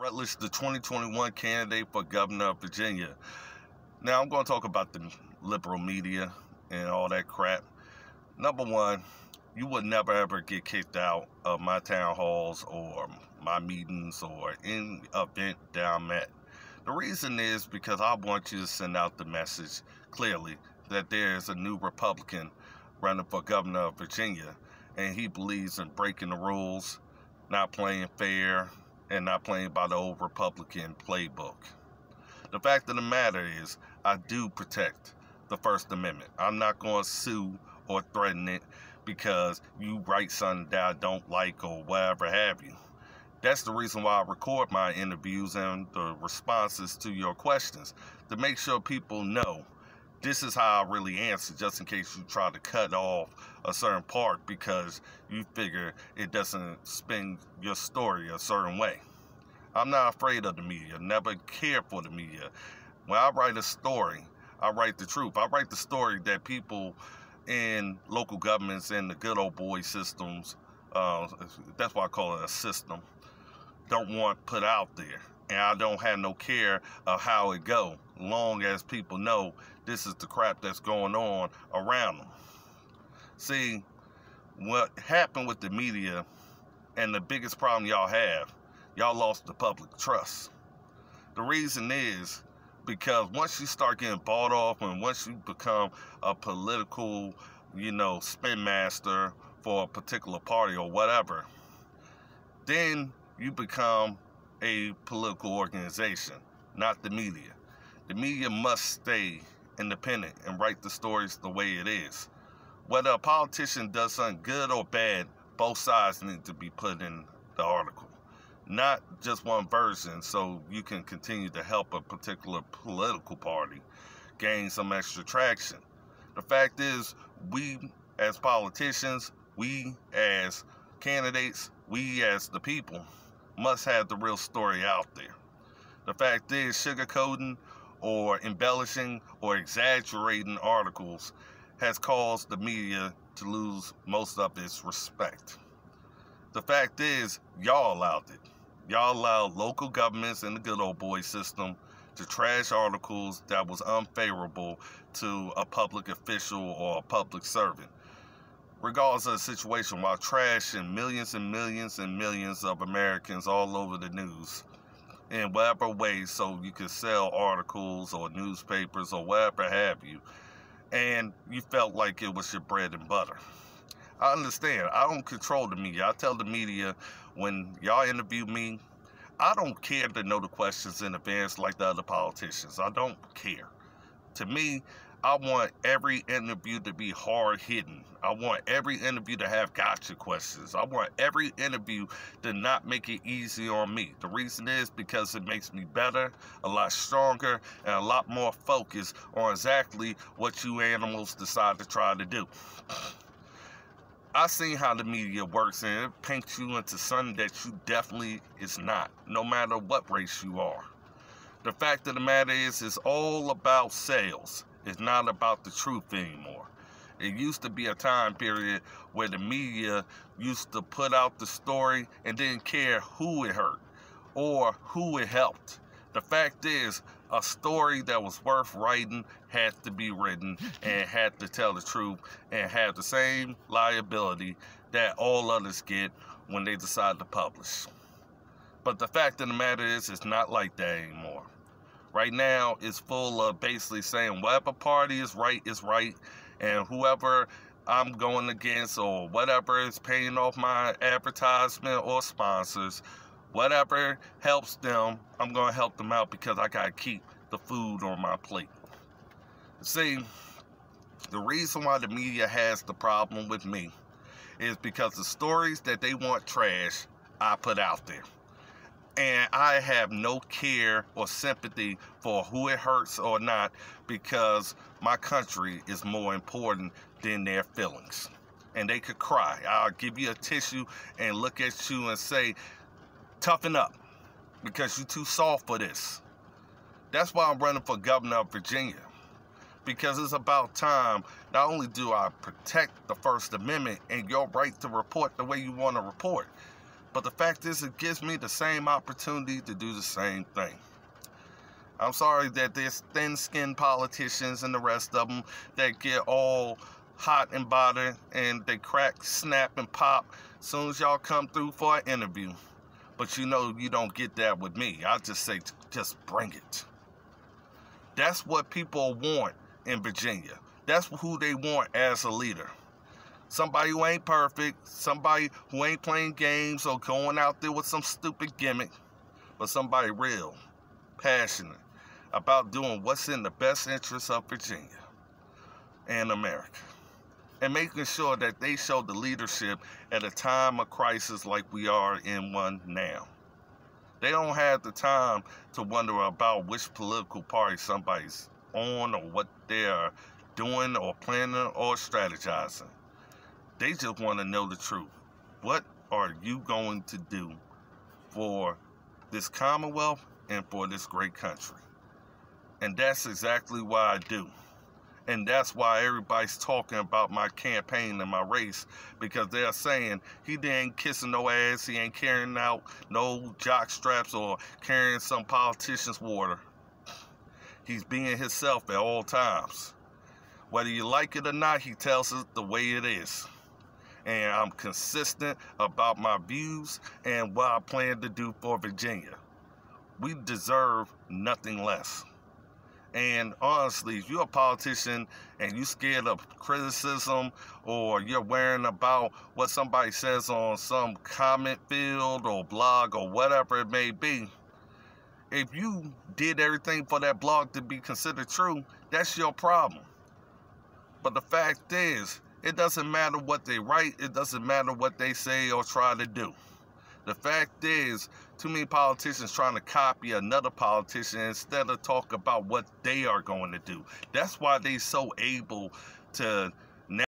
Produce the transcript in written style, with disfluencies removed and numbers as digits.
Rutledge, the 2021 candidate for governor of Virginia. Now, I'm going to talk about the liberal media and all that crap. Number one, you would never ever get kicked out of my town halls or my meetings or any event that I'm at. The reason is because I want you to send out the message clearly that there's a new Republican running for governor of Virginia, and he believes in breaking the rules, not playing fair, and not playing by the old Republican playbook. The fact of the matter is, I do protect the First Amendment. I'm not going to sue or threaten it because you write something that I don't like or whatever have you. That's the reason why I record my interviews and the responses to your questions, to make sure people know this is how I really answer, just in case you try to cut off a certain part because you figure it doesn't spin your story a certain way. I'm not afraid of the media, never cared for the media. When I write a story, I write the truth. I write the story that people in local governments and the good old boy systems, that's why I call it a system, don't want put out there. And I don't have no care of how it go, long as people know this is the crap that's going on around them. See, what happened with the media, and the biggest problem y'all have, y'all lost the public trust. The reason is because once you start getting bought off and once you become a political, spin master for a particular party or whatever, then you become a political organization, not the media. The media must stay independent and write the stories the way it is. Whether a politician does something good or bad, both sides need to be put in the article. Not just one version so you can continue to help a particular political party gain some extra traction. The fact is, we as politicians, we as candidates, we as the people must have the real story out there. The fact is, sugarcoating or embellishing or exaggerating articles has caused the media to lose most of its respect. The fact is, y'all allowed it. Y'all allowed local governments and the good old boy system to trash articles that was unfavorable to a public official or a public servant. Regardless of the situation, while trashing millions and millions and millions of Americans all over the news in whatever way so you can sell articles or newspapers or whatever have you, and you felt like it was your bread and butter. I understand. I don't control the media. I tell the media when y'all interview me, I don't care to know the questions in advance like the other politicians. I don't care. To me, I want every interview to be hard-hitting. I want every interview to have gotcha questions. I want every interview to not make it easy on me. The reason is because it makes me better, a lot stronger, and a lot more focused on exactly what you animals decide to try to do. I've seen how the media works, and it paints you into something that you definitely is not, no matter what race you are. The fact of the matter is, it's all about sales. It's not about the truth anymore. It used to be a time period where the media used to put out the story and didn't care who it hurt or who it helped. The fact is, a story that was worth writing had to be written and had to tell the truth and have the same liability that all others get when they decide to publish. But the fact of the matter is, it's not like that anymore. Right now, it's full of basically saying whatever party is right, and whoever I'm going against or whatever is paying off my advertisement or sponsors, whatever helps them, I'm going to help them out because I got to keep the food on my plate. See, the reason why the media has the problem with me is because the stories that they want trash, I put out there. And I have no care or sympathy for who it hurts or not because my country is more important than their feelings. And they could cry. I'll give you a tissue and look at you and say, toughen up because you're too soft for this. That's why I'm running for governor of Virginia. Because it's about time, not only do I protect the First Amendment and your right to report the way you want to report, But the fact is, it gives me the same opportunity to do the same thing. I'm sorry that there's thin-skinned politicians and the rest of them that get all hot and bothered and they crack, snap, and pop as soon as y'all come through for an interview. But you know you don't get that with me. I just say, just bring it. That's what people want in Virginia. That's who they want as a leader. Somebody who ain't perfect, somebody who ain't playing games or going out there with some stupid gimmick, but somebody real, passionate about doing what's in the best interest of Virginia and America, and making sure that they show the leadership at a time of crisis like we are in one now. They don't have the time to wonder about which political party somebody's on or what they are doing or planning or strategizing. They just want to know the truth. What are you going to do for this Commonwealth and for this great country? And that's exactly what I do. And that's why everybody's talking about my campaign and my race, because they're saying he ain't kissing no ass, he ain't carrying out no jock straps or carrying some politician's water. He's being himself at all times. Whether you like it or not, he tells us the way it is. And I'm consistent about my views and what I plan to do for Virginia. We deserve nothing less. And honestly, if you're a politician and you're scared of criticism or you're worrying about what somebody says on some comment field or blog or whatever it may be, if you did everything for that blog to be considered true, that's your problem. But the fact is, it doesn't matter what they write, it doesn't matter what they say or try to do. The fact is, too many politicians trying to copy another politician instead of talk about what they are going to do. That's why they're so able to